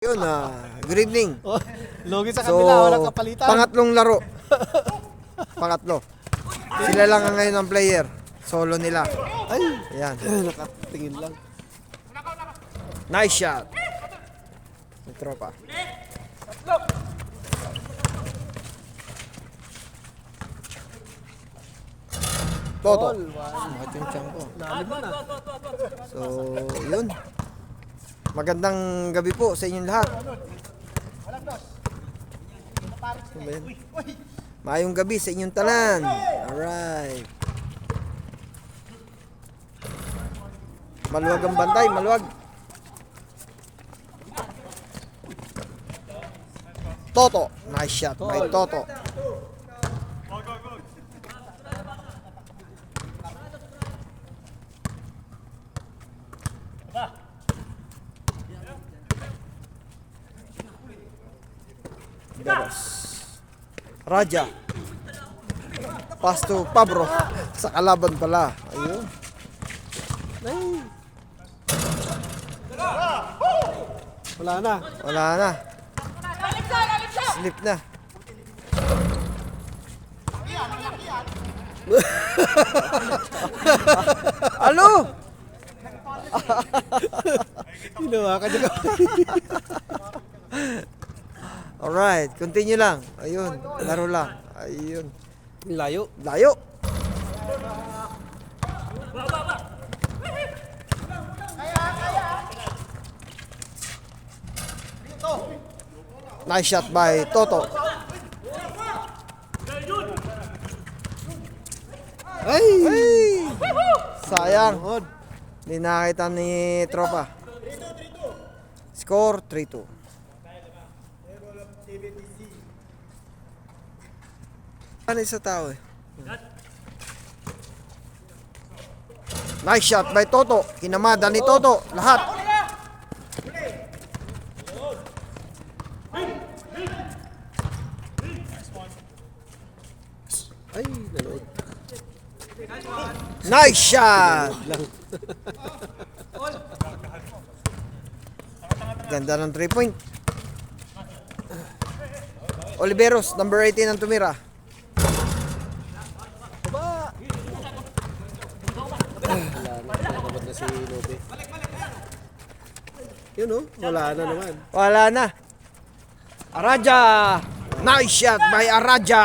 Yun, good evening. Oh, logi sa kabila, walang kapalitan. Pangatlong laro. Pangatlo. Sila lang ang ngayon ang player. Solo nila. Ay, Ayan. nakatingin lang. Nice shot. May tropa. Toto. Bakit yung tiyan ko? Lalim na. So, yun. Magandang gabi po sa inyong lahat. Ano ba yan? Maayong gabi sa inyong tanan. Alright. Maluwag ang bantay, maluwag. Toto. Nice shot by Toto. Beros. Raja. Pass to Pabro. Sa kalaban pala. Ayun. Ay. Wala na. Wala na. Slip na. Ano? Ginawa ka dyan. Alright, continue lang. Ayun, laro lang. Ayun. Layo. Layo. Nice shot by Toto. Ay! Ay! Sayang. Tuhod. Hindi nakita ni Tropa. Score 3-2. Ano isa tao eh? Nice shot by Toto. Kinamada ni Toto. Lahat. Ay, nanood. Nice shot. Lang. Ganda ng 3-point. Oliveros, number 18 ang tumira. Baba! Wala na. Nagabot na si Lobe. Yun oh, wala na naman. Wala na. Araja. Nice shot by Araja.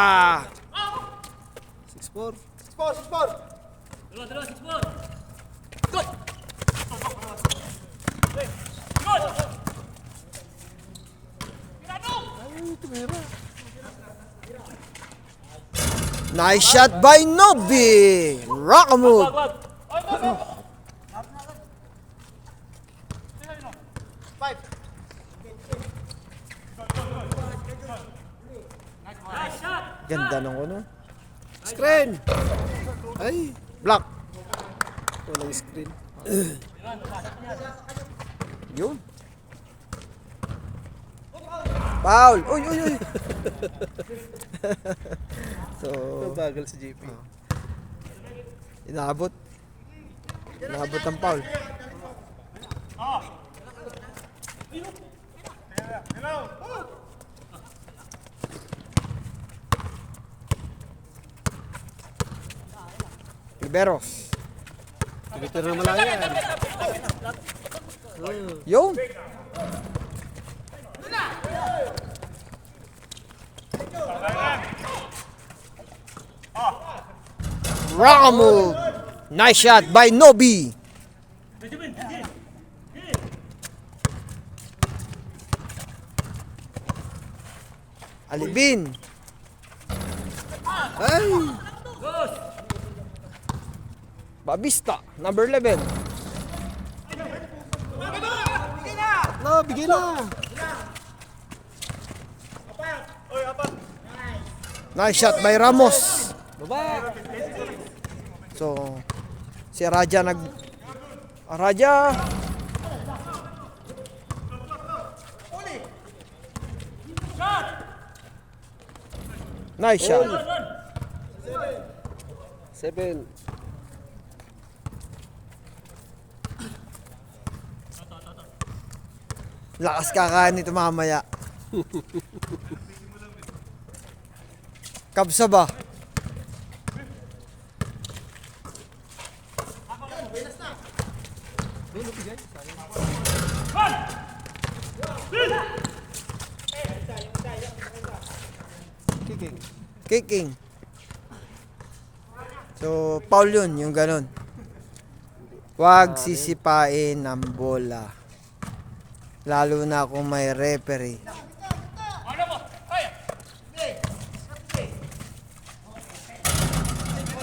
6-4. Ay, tumira. Nice shot by Nobi. Rockamove. Ganda ng ano. Screen! Ay, Block. walang screen. Yun. Foul. Uy, uy, uy. So, Bagal si JP. inaabot. Inaabot ang foul. Liberos. Twitter na malaya. Yun. Rockamove. Nice shot by Nobi. Alibin. Ay! Babista, number 11. No, bigay na! Nice shot by Ramos. Baba! So, si Raja Raja. Nice shot. 7. Lakas kakain nito mamaya. Kabsa ba? Kicking. Kicking. So, foul yun, yung ganun. Huwag sisipain ang bola. Lalo na kung may referee.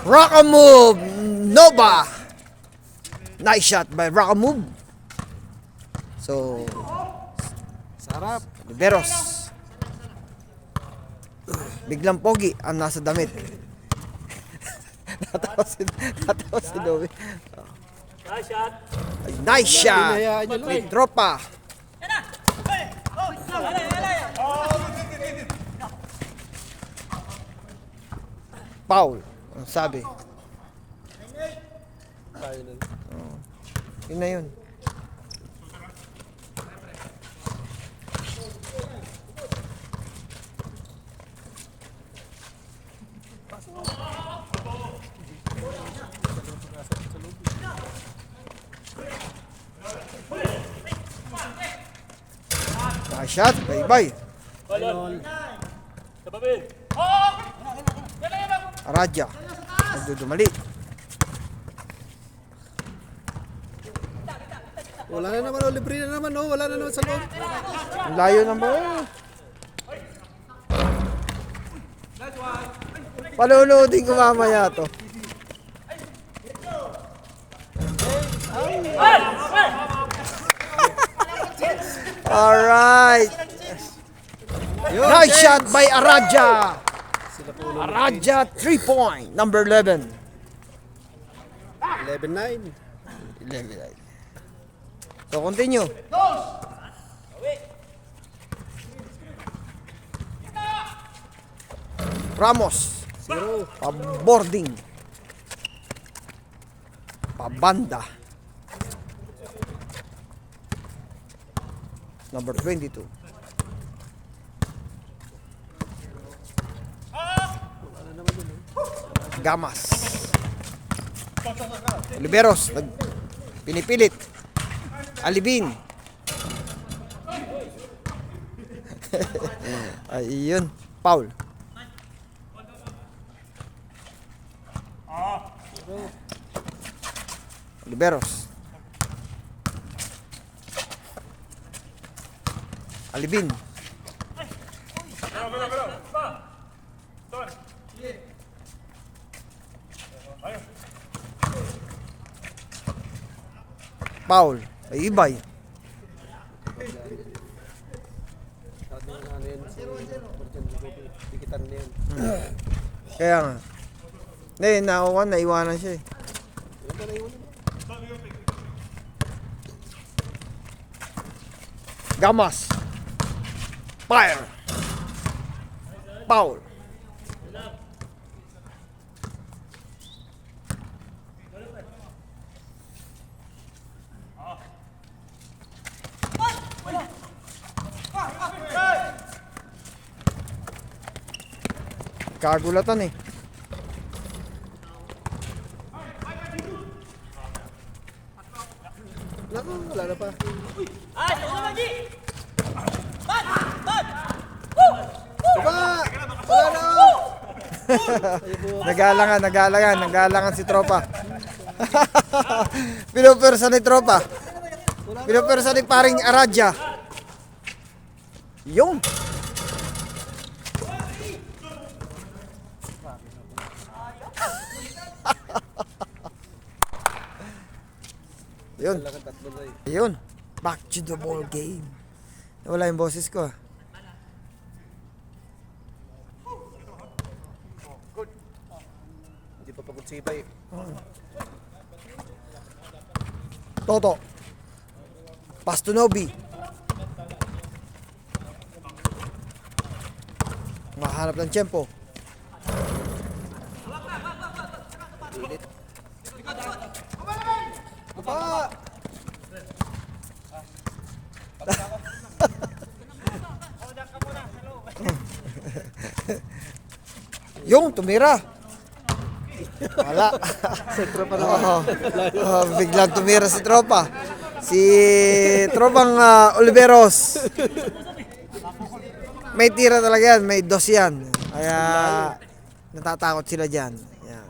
Rock a move, Nova. Nice shot by Rock a move. So, Sarap. Liberos. Biglang pogi ang nasa damit. natawa si Noe. Nice shot. Ay, nice shot. Hinayaan niyo, Lloyd. Tropa. Foul. Ang sabi. Final. Yun na yun. Nice shot. Bye-bye. Final. Tababil. Aradya. Nagdudumali. Wala na naman, oh. Libre na naman, oh. Wala na naman sa loob. Ang layo ng ball. Panunoodin ko mamaya to. Alright. Nice shot by Aradya. Sila po ulit. Aradya 3 point. Number 11. 11-9. 11. So continue. Ramos. 0. Pa-boarding. Pa-banda. Number 22. Gamas. Oliveros. Pinipilit. Alibin. Ayun. Foul. Oliveros. Alibin. Foul. Ay, ibay. Sabi nga ano yun, si Borjan Lugopi. Dikitan na yun. Kaya nga. Hindi, nakuha, naiwanan siya eh. Ilan ba na yun? Gamas. Fire. Foul. Kagulatan eh. Naku, wala na pa. Diba? Wala na, oh. Nagalangan si tropa. Pinupersa ni tropa. Pinupersa ni paring Aradya. Yung. Yun. Kailangan tatlo na eh. Ayun. Back to the ball game. Nawala yung boses ko ah. Hindi pa pagod si Ibay. Toto. Pastunobi. Mahanap ng tiyempo. Pa! Yung, tumira. Wala. Sentro pa Oo. Biglang tumira si tropa. Si tropang Oliveros. May tira talaga yan, may dos yan. Kaya natatakot sila dyan. Yan.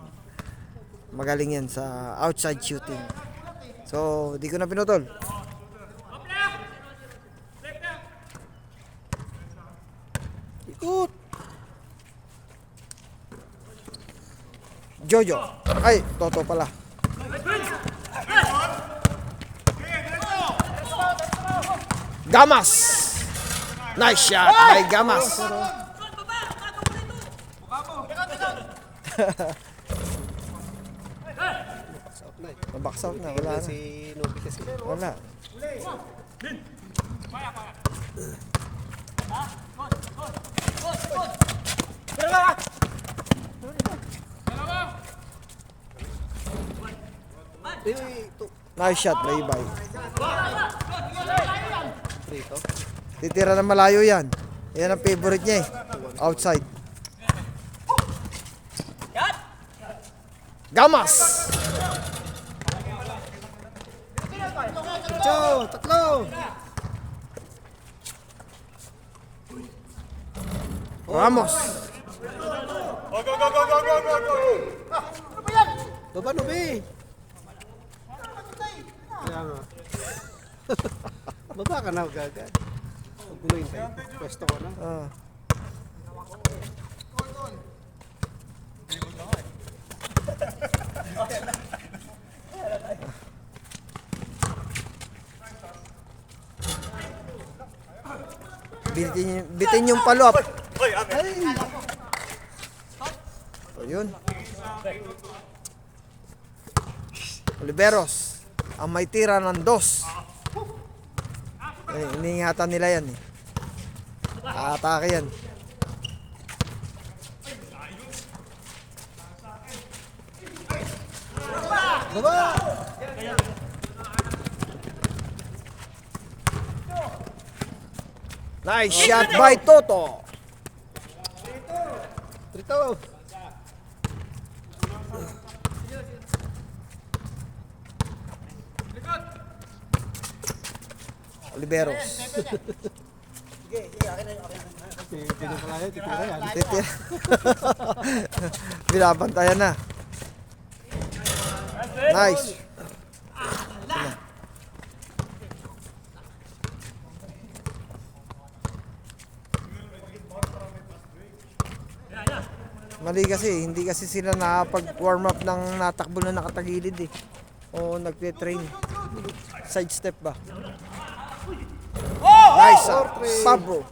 Magaling yan sa outside shooting. So, di ko na pinutol. Ikot. Jojo. Ay, Toto pala. Gamas. Nice shot by Gamas. Stop na eh. Mabox out na, wala na. Si Nobi kasi. Wala. Ito. Nice shot by Ibay. Prito. Titira na malayo yan. Yan ang favorite niya eh. Outside. Gamas! Cho, tatlo. Ramos! Baba, Nobi. Kaya nga. Baba ka na, gaga. Pagbuloyin tayo. Pwesto ko na. Ah. Bitin yung follow-up. So, yun. Oliveros. Ang may tira ng dos. Iningatan nila yan eh. Aatake yan. Baba! Nice shot by Toto. Trito. Oliveros. Pinapalaya, titira yan. Titir. Binabantayan na. Nice. Mali kasi, hindi kasi sila nakapag-warm up ng natakbo na nakatagilid eh. O nagte-train. Side step ba? Nice, Pablo.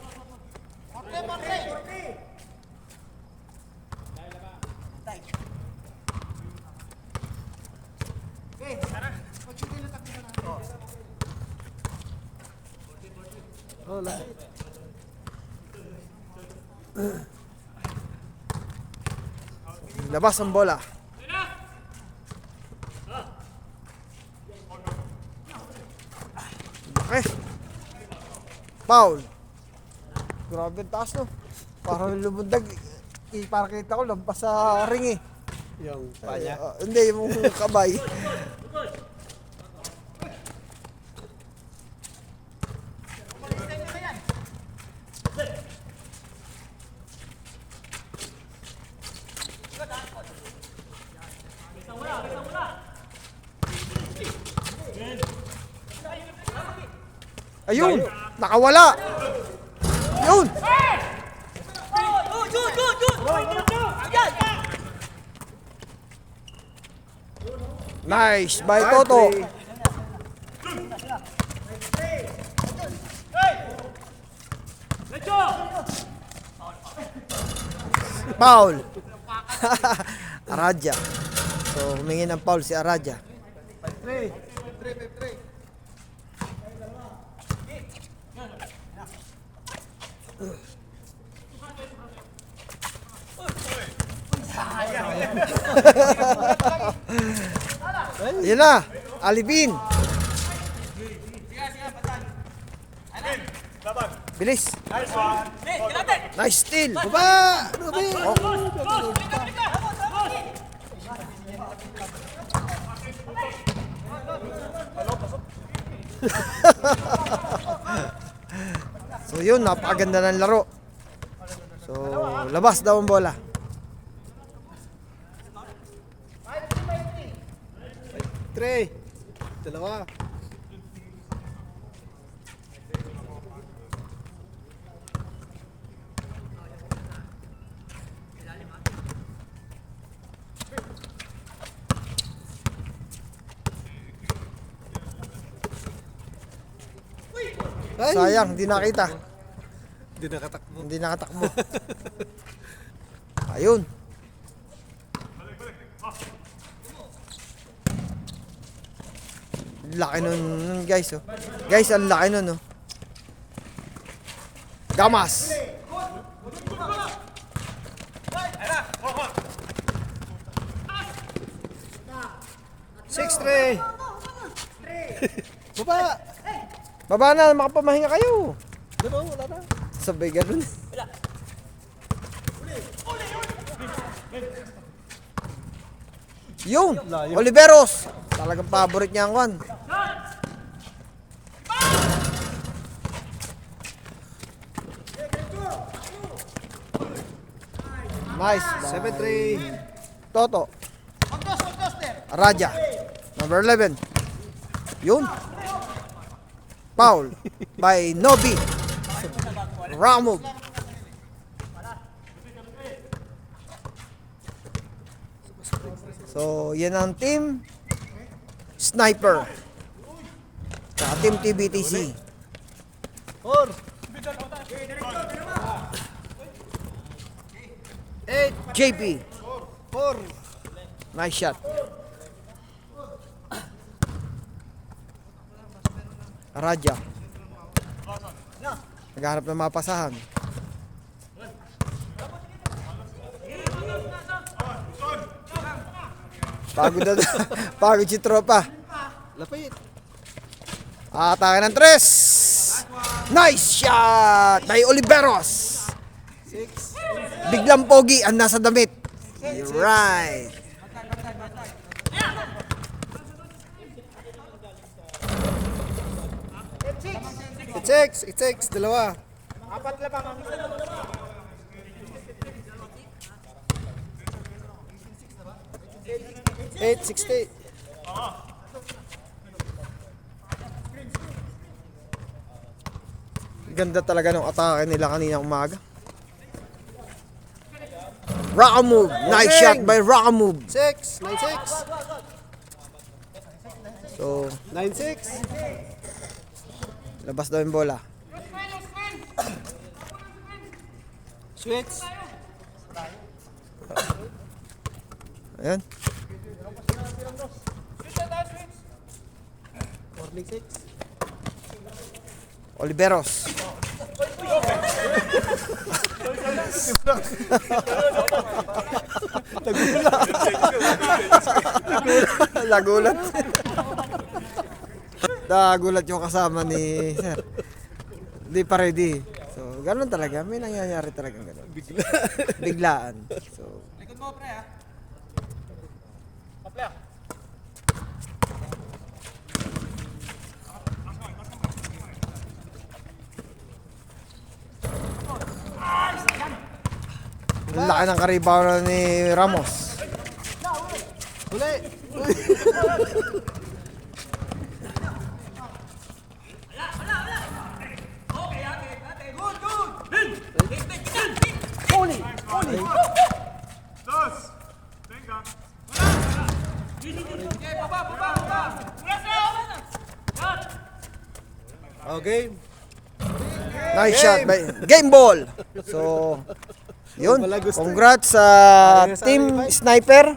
Oh, lahat. Labas ang bola. Okay. Foul. Grabe ang taas no. Parang lumundag. Parang kita ko lampas sa ring eh. Yung panya. Hindi, yung kabay. Ayun! Nakawala! Yun! Nice by Toto. Foul. Aradia. So humingi ng foul si Aradia. 5-3. Yan na. Alibin. Bilis. Nice steal. Baba! Ruben! So yun, napakaganda ng laro. So, labas daw ang bola. Tre! Dalawa. Ay! Sayang, hindi nakita. Hindi nakatakbo. Hindi nakatakbo. Ayun. Laki nun guys, oh. Guys, ang laki nun, oh. Gamas. Six, Tre! Baba! Baba na, makapamahinga kayo. Dalawa, wala na. Sabay ganun. Yun! Oliveros! Talagang paborite niya ang kwan. Nice. 7-3. Toto. Raja. Number 11. Yun. Foul by Nobi Ramog. So, yan ang team Sniper sa team TBTC. 4. 8. JP. 4. Nice shot. Raja. Naghahanap ng mapasahan. Pagod na pagod si tropa. Lapit. Atake ng 3. Nice shot by Oliveros. 6. Biglang pogi ang nasa damit. Right. It takes. Dalawa. 8-60. Ganda talaga ng atake nila kanina umaga. Rakamove. Nice shot by Rakamove. 6. 9-6. So, 9-6. labas daw yung bola. Switch. Ayan. Warning 6. Oliveros. Nagulat. Nagulat yung kasama ni Sir. Hindi pa ready. So, ganun talaga. May nangyayari talagang ganun. Biglaan. So, ang laki ng karibaw ni Ramos. Uli. Okay. Nice shot by game ball. So, yun. Wala gusto. Congrats sa Team Sniper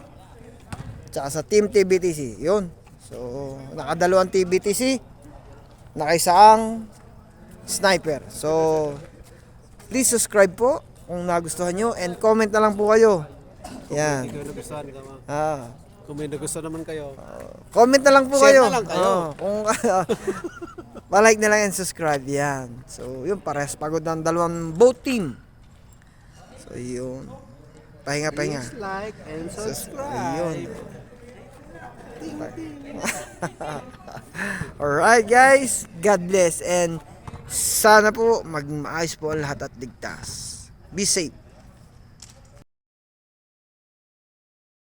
tsaka sa Team TBTC. Yun. So, nakadalawang TBTC, nakaisaang Sniper. So, please subscribe po kung nagustuhan nyo and comment na lang po kayo. Yan. Kung nagustuhan ka, ma. Kung Kung may nagustuhan naman kayo. comment na lang po Share kayo. na lang kayo. Kung Pa-like na lang and subscribe. Yan. So, yun. Parehas pagod ng dalawang boat team. So, yun. Pahinga. Please like and subscribe. Yun. Alright guys. God bless. And sana po magmaayos po ang lahat at ligtas. Be safe.